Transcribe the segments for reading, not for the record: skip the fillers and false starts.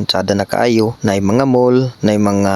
tsada na kaayo, na mga mall, na mga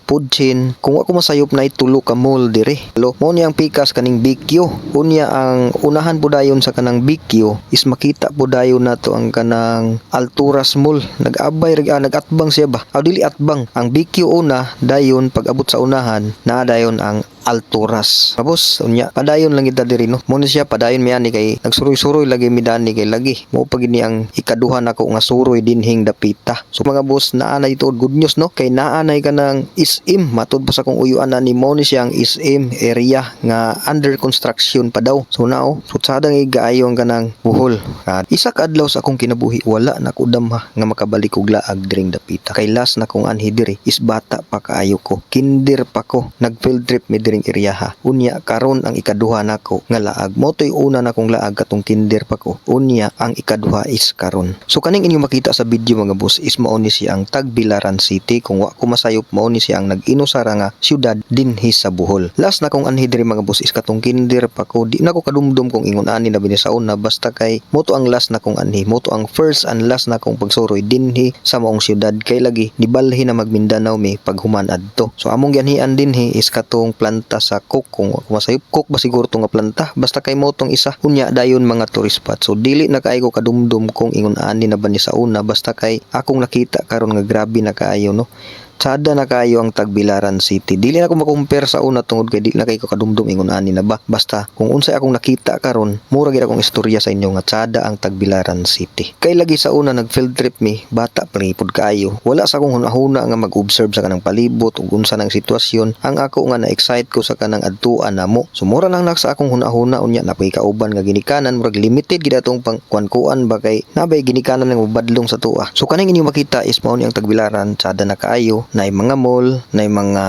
food chain. Kung ako masayop na itulo ka mall dire. Mo ni ang pikas kaning BQ. Unya ang unahan po dayon sa kanang BQ is makita po dayon nato ang kanang Alturas Mall. Nag-abay nagatbang siya ba? Aw dili atbang. Ang BQ una dayon pag abot sa unahan na dayon ang Alturas. Tapos unya padayon lang kita diri no. Mo ni siya padayon mi ani kay nagsuroy-suroy lagi mi dani kay lagi. Mo pag ini ang ikaduha nako nga suroy dinhing dapita. So mga boss naa na ito good news no kay naa na ka ng SM matud pa sa kung uyuan na ni mo ni siya ang SM area nga under construction pa daw. So now sutsada nga igaayo ang kanang buhol. Isa ka adlaw sa akong kinabuhi wala na ko damha nga makabalik og laag diring dapita. Kay last na kong anhi diri is bata pa kaayo ko. Kinder pa ko nag field trip mi diring area ha. Unya karon ang ikaduha nako nga laag. Mo toy una na kong laag katong kinder pa ko. Unya ang ikaduha is karon. So kaning inyo makita sa video mga boss is mao ni siya ang Tagbilaran City. Kung wa ko masayop mao ni siya ang nag-inusara nga syudad dinhi sa Bohol. Last na kong anhi diri mga boss is katong kinder pa ko. Di na ko kadumdum kung ingon ani na binisaon na basta kay mo to ang last na kong anhi. Mo to ang first and last na kong pagsuroy dinhi sa maong syudad kay lagi nibalhi na magmindanao mi paghuman adto. So among gianhian dinhi is katong planta sa cook. Kung ako masayop cook ba siguro to nga planta basta kay mo tong isa unya dayon mga tourist spot. So dili na kaayo ko kadumdum kung ingon ani na ba ni sa una basta kay akong nakita karon nga grabe na kaayo no. Tsada na kayo ang Tagbilaran City. Dili na ko makumpare sa una tungod kay di na kay ko kadumdum ingon ani na ba. Basta kung unsay akong nakita karon, mura gid akong istorya sa inyo nga tsada ang Tagbilaran City. Kay lagi sa una nag field trip mi, bata pa pud kayo. Wala sa akong hunahuna nga mag-observe sa kanang palibot ug unsa nang sitwasyon. Ang ako nga na-excite ko sa kanang adtuan namo. Sumura nang sa akong hunahuna unya napay kauban nga ginikanan murag limited gid atong pangkuan ba kay nabay ginikanan nga mobadlong sa tuwa. So kaning inyo makita is mao ni ang Tagbilaran, tsada na kaayo. Na mga mall, na mga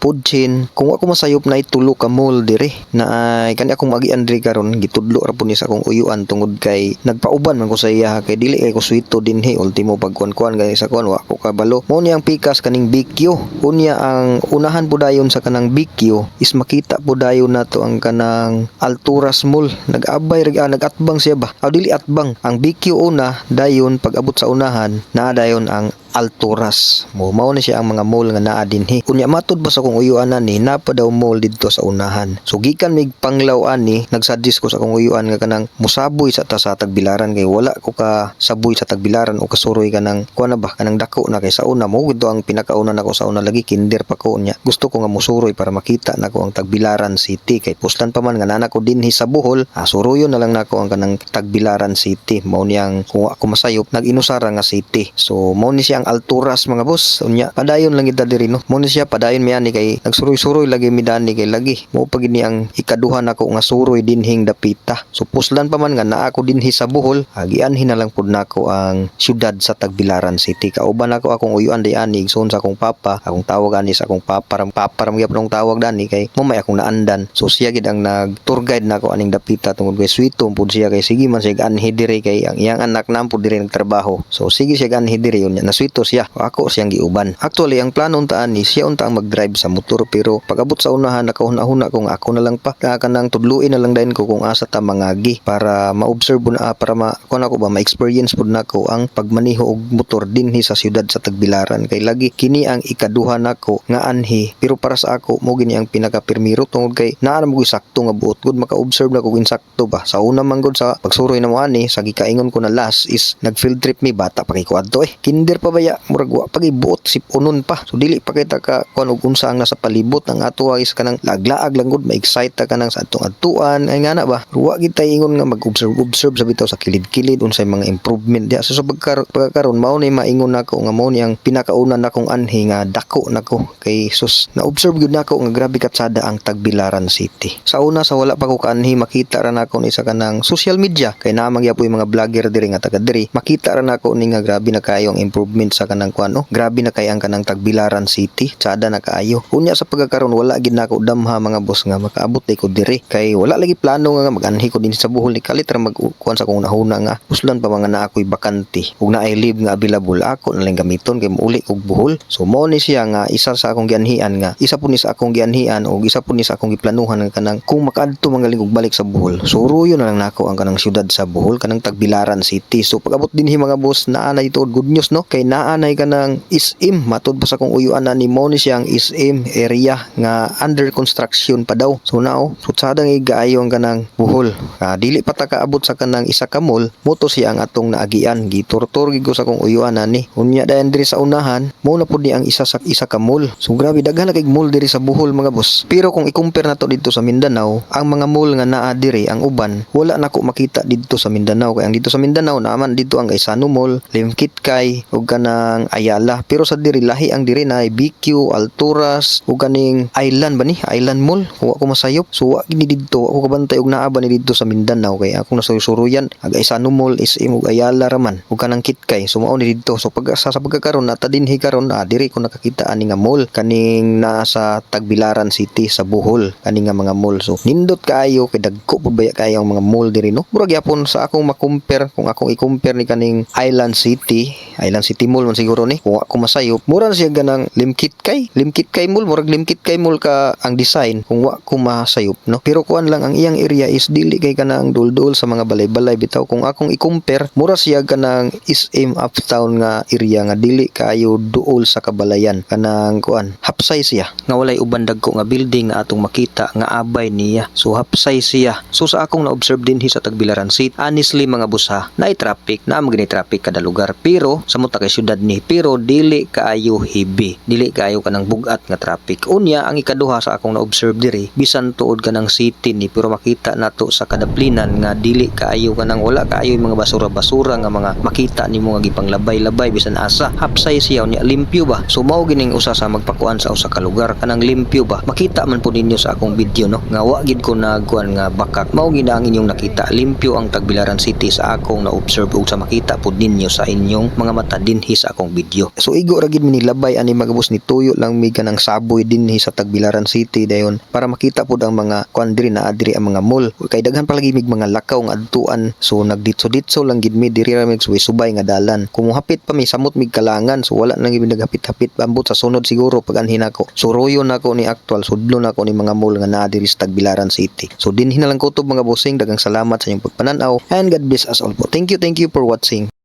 food chain. Kung ako masayop na itulo ka mall dire, na ay kani akong magian diri karon gitudlo ra po ni sa akong uyuan tungod kay nagpauban man ko sa iya kay dili kay ko suwito dinhi ultimo pagkuan-kuan gani sa kuan wa ko kabalo. Mo ni ang pikas kaning BQ. Unya ang unahan po dayon sa kanang BQ is makita po dayon nato ang kanang Alturas Mall. Nag-abay nagatbang siya ba? Aw dili atbang. Ang BQ una dayon pag abot sa unahan na dayon ang Alturas. Mao ni siya ang mga mall nga naa dinhi. Unya matud ba sa kong uyuan ani napa daw mall didto sa unahan. So gikan mig panglaw ani nagsuggest ko sa kong uyuan nga kanang musaboy sa Tagbilaran kay wala ko ka saboy sa Tagbilaran o kasuroy kanang kuan na ba kanang dako na kay sa una mo gito ang pinakauna nako sa una lagi kinder pa ko nya. Gusto ko nga musuroy para makita nako ang Tagbilaran City kay puslan pa man nga nana ko dinhi sa Bohol. Suruyon na lang nako ang kanang Tagbilaran City. Mao ni ang kung ako masayop nag-inusara nga city. So mao ni siya ang Alturas mga boss. Unya padayon lang kita diri no. Mo ni siya padayon mi ani kay nagsuroy-suroy lagi mi dani kay lagi. Mo pag ini ang ikaduha nako nga suroy dinhing dapita. So puslan pa man nga naa ako dinhi sa Bohol, agianhin na lang pud nako ang syudad sa Tagbilaran City. Kauban nako akong uyuan day ani igsoon sa akong papa. Akong tawag ani sa akong paparam gyapon ang tawag dani kay mo may akong naandan. So siya gid ang nag tour guide nako aning dapita tungod kay sweeto pud siya kay sige man siya anhi diri kay ang iyang anak na pud diri nagtrabaho. So sige siya anhi diri unya na sweeto siya. Ako siyang giuban. Actually ang plano untaan ni siya unta ang mag-drive sa motor pero pag-abot sa unahan nakahuna-huna kung ako na lang pa kanang tudluin na lang din ko kung asa ta mangagi para ma-observe na para kuan ako ba ma-experience pud nako ang pagmaneho og motor dinhi sa siyudad sa Tagbilaran kay lagi kini ang ikaduha nako nga anhi pero para sa ako mo gini ang pinaka-pirmiro tungod kay naa mo sakto nga buot gud maka-observe na ko insakto ba sa una man gud sa pagsuroy na mo ani sa gikaingon ko na last is nag-field trip mi bata pa kay ko adto kinder pa baya murag wa pagibuot sipunon pa so dili pa kita ka kuan og unsa ang nasa palibot ang ato is kanang laglaag lang gud ma-excite ta kanang sa atong adtuan ay ngana ba wa kita ingon nga mag-observe sa bitaw sa kilid-kilid unsay mga improvement diha so pagkakaron mao ni maingon nako nga mao ni ang pinakauna nakong anhi nga dako nako kay sus na-observe gud nako nga grabe katsada ang Tagbilaran City. Sa una sa wala pa ko kanhi makita ra nako ni sa kanang social media kay naa magyapoy mga vlogger diri nga taga diri makita ra nako ni nga grabe na kayo ang improvement sa kanang kuan grabe na kay ang kanang kanang Tagbilaran City, tsada na kaayo. Unya sa pagkakaroon wala gid nako damha mga boss nga makaabot ko diri kay wala lagi plano nga mag-anhi ko din sa Bohol ni kalit ra magkuan sa kong nahuna nga uslan pa mga na ako'y bakante ug na ay leave nga available ako na lang gamiton kay muuli og Bohol. So mao ni siya nga isa sa akong gianhian nga isa po ni sa akong gianhian o isa po ni sa akong giplanuhan nga kanang kung makaadto mangaling og balik sa Bohol. So ruyo na lang nako ang kanang syudad sa Bohol kanang Tagbilaran City. So pag-abot dinhi mga boss naa na ito good news no kay naa na kanang SM matud pa sa kong uyuan na ni mo ni siyang SM area nga under construction pa daw. So now sutsada nga gaayo ang kanang Bohol. Dili pa ta kaabot sa kanang isa ka mall moto siya ang atong naagian giturtor gid ko sa kong uyuan na ni. Unya dayon diri sa unahan mo na pud ni ang isa ka mall. So grabe daghan na kay mall diri sa Bohol mga boss. Pero kung i-compare nato dito sa Mindanao, ang mga mall nga naa diri ang uban wala nako makita dito sa Mindanao kay ang dito sa Mindanao naman dito ang Gaisano Mall, Limkitkay ug kanang Ayala. Pero sa diri lahi ang diri na BQ, Alturas ug kaning Island ba ni? Island Mall. Wa ko masayop. So wa gini dito ako kabantay og naa ba ni dito sa Mindanao kay ako nasuysuruyan ang Gaisano Mall, SM ug Ayala raman ug kanang Kitkay. So mao ni dito. So pag sa pagkakaroon nata dinhi karon diri ko nakakita ani nga mall kaning nasa Tagbilaran City sa Bohol kaning nga mga mall. So nindot kaayo kay dagko pud baya kayo ang mga mall diri no. Murag gyapon sa akong makompare kung akong i-compare ni kaning Island City Mall man siguro ni kung ako masayop mura na siya ganang Limkitkay Mall murag Limkitkay Mall ka ang design kung wa ko masayop no. Pero kuan lang ang iyang area is dili kay kanang dul-dul sa mga balay-balay bitaw kung akong i-compare mura siya kanang SM uptown nga area nga dili kayo duol sa kabalayan kanang kuan hapsay siya nga walay uban dagko nga building nga atong makita nga abay niya. So hapsay siya. So sa akong na-observe dinhi sa Tagbilaran City honestly mga busa naay traffic na magini traffic kada lugar pero sa muta kay syudad ni pero dili kaayo heavy dili kaayo kanang bugat nga traffic. Unya ang ikaduha sa akong na-observe diri bisan tuod kanang city ni pero makita nato sa kadaplinan nga dili kaayo kanang wala kaayo mga basura-basura nga mga makita nimo nga gipanglabay-labay bisan asa hapsay siya unya limpyo ba. So mao gining usa sa magpakuan sa usa ka lugar kanang limpyo ba makita man po ninyo sa akong video no nga wa gid ko naguan nga bakak mao gid ang inyong nakita limpyo ang Tagbilaran City sa akong na-observe ug sa makita po ninyo sa inyong mga mata dinhi sa akong video. So igo ra gid mi nilabay ani mga boss ni tuyo lang mi kanang saboy dinhi sa Tagbilaran City dayon para makita pud ang mga kuan diri na adiri ang mga mall kay daghan palagi mig mga lakaw nga adtuan. So nagditso-ditso lang gid mi diri ra mig subay nga dalan kung hapit pa mi samot mig kalangan so wala nang gid naghapit-hapit ambot sa sunod siguro pag anhin ako. So royo na ako ni actual sudlo na ako ni mga mall nga naa diri sa Tagbilaran City. So dinhi na lang kutob mga bossing daghang salamat sa inyong pagpananaw and God bless us all po. Thank you for watching.